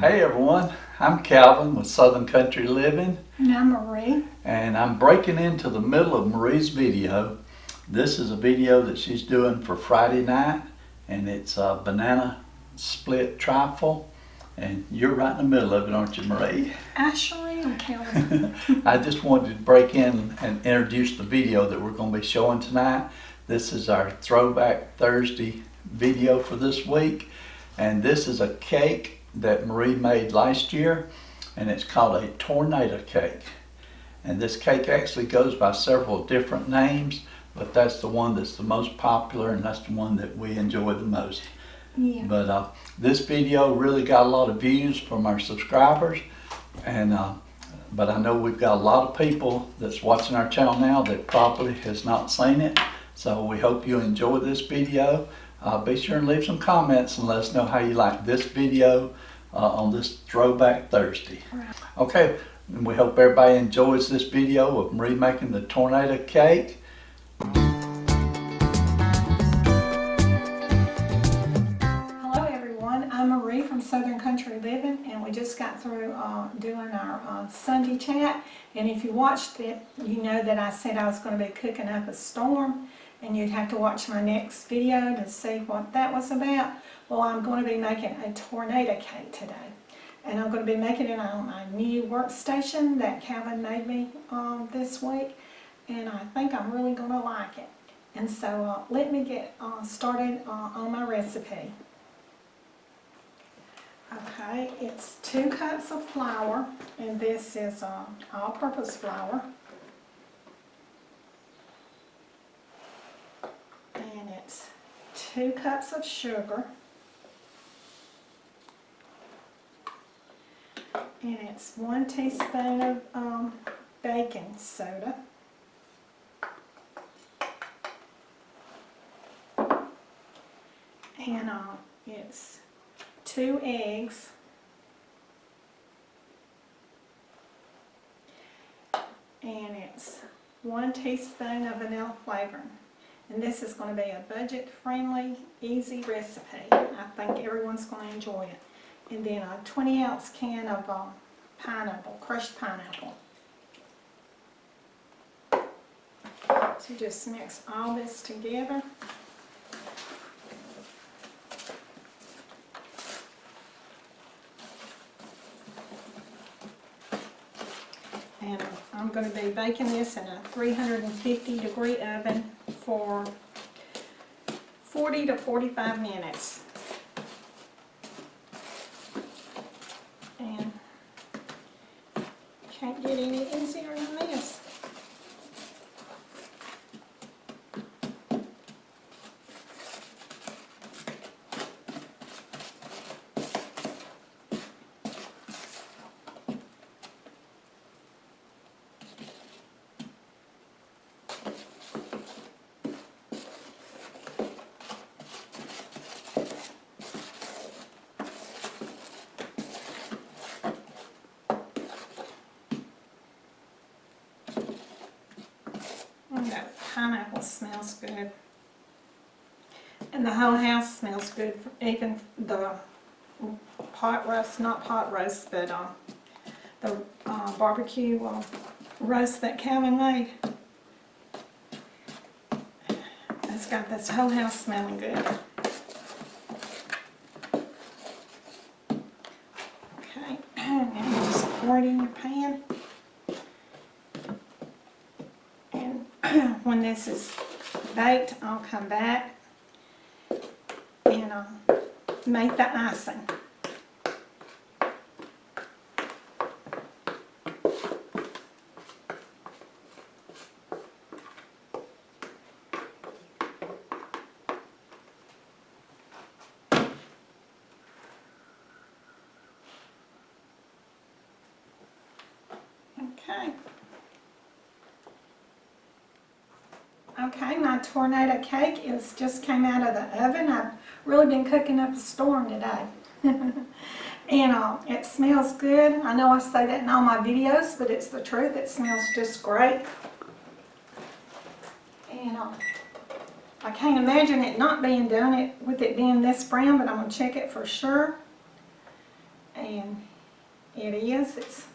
Hey everyone, I'm Calvin with Southern Country Living. And I'm Marie. And I'm breaking into the middle of Marie's video. This is a video that she's doing for Friday night, and it's a banana split trifle. And you're right in the middle of it, aren't you, Marie? I sure am, Calvin. I just wanted to break in and introduce the video that we're going to be showing tonight. This is our Throwback Thursday video for this week. And this is a cake that Marie made last year, and it's called a tornado cake. And this cake actually goes by several different names, but that's the one that's the most popular, and that's the one that we enjoy the most. Yeah. But this video really got a lot of views from our subscribers, and but I know we've got a lot of people that's watching our channel now that probably has not seen it. So we hope you enjoy this video. Be sure and leave some comments and let us know how you like this video on this Throwback Thursday. Okay, and we hope everybody enjoys this video of Marie making the tornado cake. Hello everyone, I'm Marie from Southern Country Living, and we just got through doing our Sunday chat. And if you watched it, you know that I said I was going to be cooking up a storm, and you'd have to watch my next video to see what that was about. Well, I'm going to be making a tornado cake today, and I'm going to be making it on my new workstation that Calvin made me this week, and I think I'm really going to like it. And so let me get started on my recipe. Okay, it's 2 cups of flour, and this is all-purpose flour. And it's 2 cups of sugar. And it's 1 teaspoon of baking soda. And it's 2 eggs. And it's 1 teaspoon of vanilla flavoring. And this is going to be a budget-friendly, easy recipe. I think everyone's going to enjoy it. And then a 20-ounce can of pineapple, crushed pineapple. So just mix all this together. And I'm going to be baking this in a 350-degree oven for 40 to 45 minutes. And can't get any easier than this. That pineapple smells good, and the whole house smells good. Even the pot roast, not pot roast, but the barbecue roast that Calvin made. It's got this whole house smelling good. Okay, and now just pour it in your pan. When this is baked, I'll come back and make the icing. Okay. Okay, my tornado cake just came out of the oven. I've really been cooking up a storm today. And it smells good. I know I say that in all my videos, but it's the truth. It smells just great. And I can't imagine it not being done with it being this brown, but I'm going to check it for sure. And it's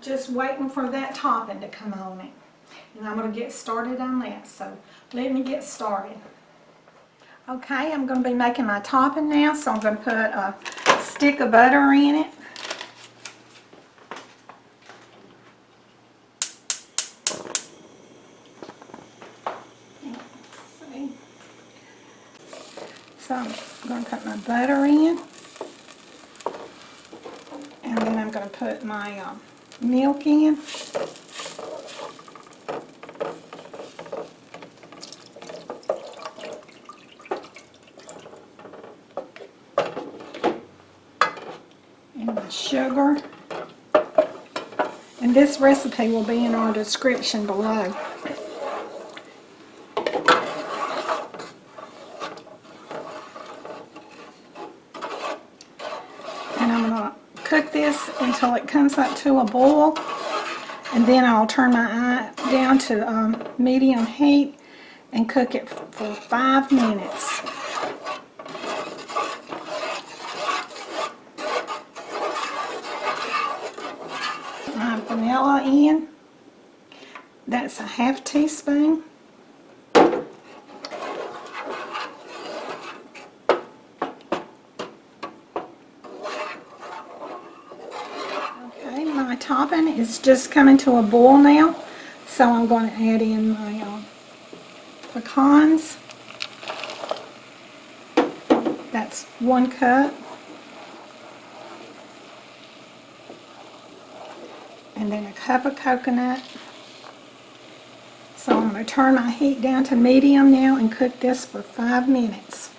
just waiting for that topping to come on it. And I'm going to get started on that, so let me get started. Okay, I'm going to be making my topping now, so I'm going to put a stick of butter in it. So I'm going to put my butter in, and then I'm going to put my milk in. And my sugar. And this recipe will be in our description below. And I'm going to cook this until it comes up to a boil, and then I'll turn my eye down to medium heat and cook it for 5 minutes. My vanilla in, that's a ½ teaspoon. My topping is just coming to a boil now, so I'm going to add in my pecans. That's 1 cup. And then a cup of coconut. So I'm going to turn my heat down to medium now and cook this for 5 minutes.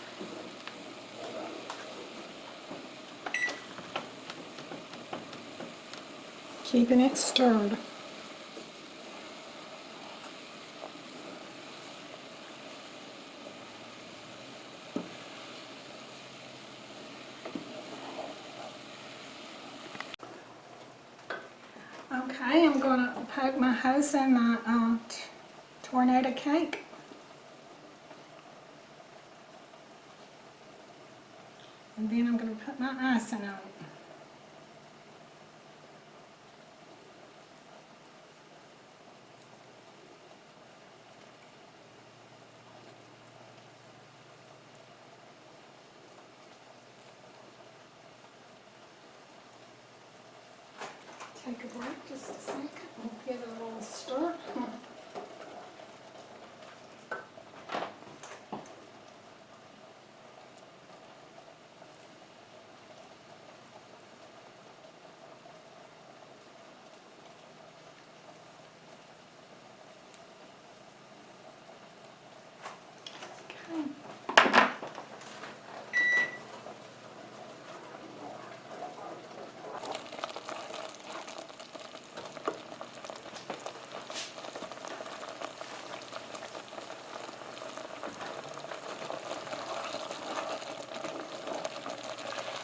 Keeping it stirred. Okay, I'm going to poke my house in my tornado cake. And then I'm going to put my icing on it. Take a break just a second and give it a little stir.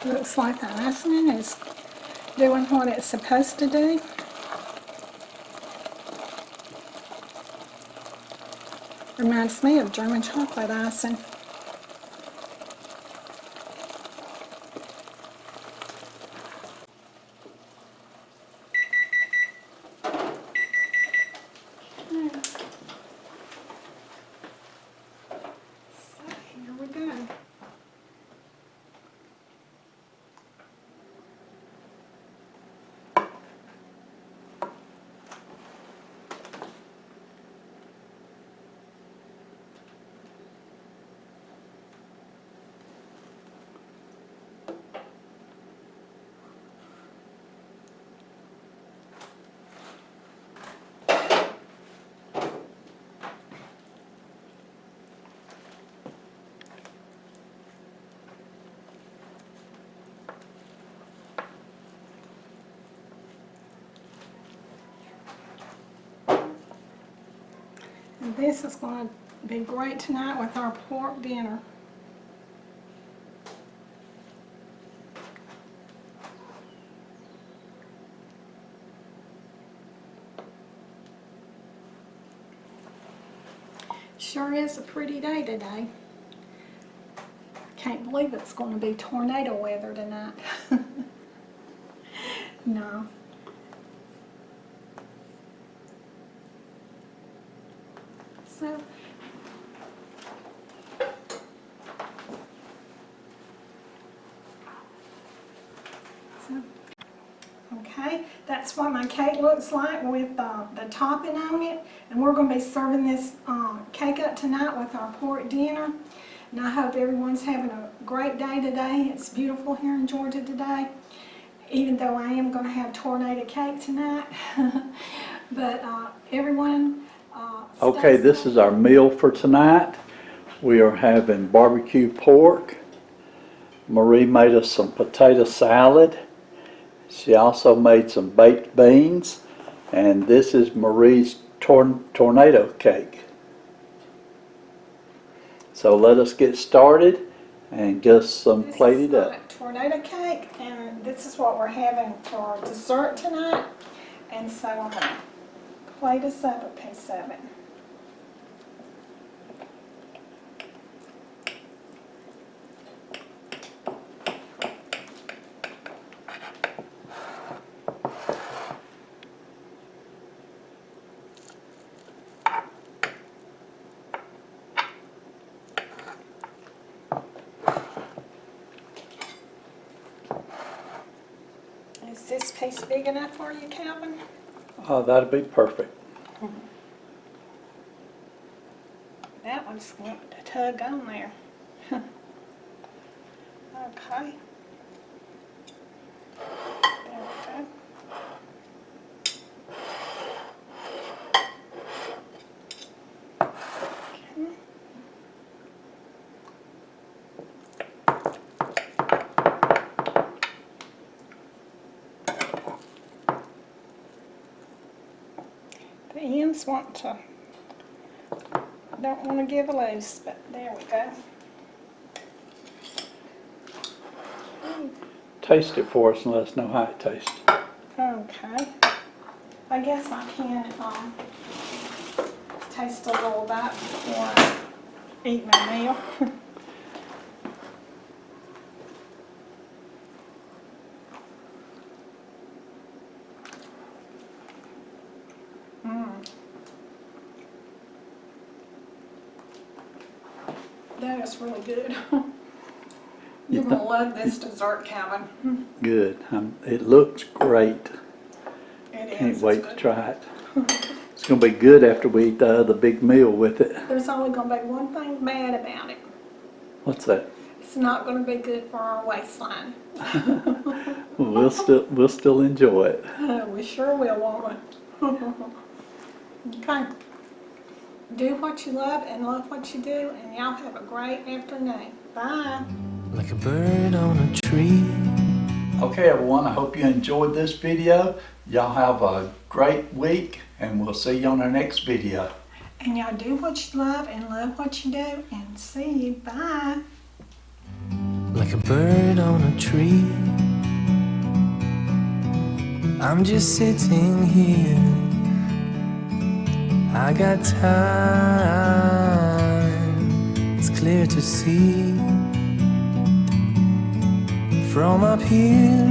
Looks like the icing is doing what it's supposed to do. Reminds me of German chocolate icing. So here we go. And this is going to be great tonight with our pork dinner. Sure is a pretty day today. Can't believe it's going to be tornado weather tonight. No. So, okay, that's what my cake looks like with the topping on it. And we're going to be serving this cake up tonight with our pork dinner. And I hope everyone's having a great day today. It's beautiful here in Georgia today, even though I am going to have tornado cake tonight. But everyone, Okay, this is our meal for tonight. We are having barbecue pork. Marie made us some potato salad. She also made some baked beans. And this is Marie's tornado cake. So let us get started and get some plated up. This is tornado cake, and this is what we're having for dessert tonight. And so I'm going to plate us up a piece of it. Is this piece big enough for you, Calvin? Oh, that'd be perfect. That one's going to tug on there. Okay. There we go. Okay. The ends don't want to give loose, but there we go. Taste it for us and let us know how it tastes. Okay. I guess I can taste a little bit before I eat my meal. That is really good. You're going to love this dessert, Calvin. Good. It looks great. It is. Can't wait to try it. It's going to be good after we eat the other big meal with it. There's only going to be one thing bad about it. What's that? It's not going to be good for our waistline. We'll still enjoy it. We sure will, won't we? Okay. Do what you love and love what you do, and y'all have a great afternoon. Bye. Like a bird on a tree. Okay, everyone, I hope you enjoyed this video. Y'all have a great week, and we'll see you on our next video. And y'all do what you love and love what you do, and see you. Bye. Like a bird on a tree. I'm just sitting here. I got time. It's clear to see from up here.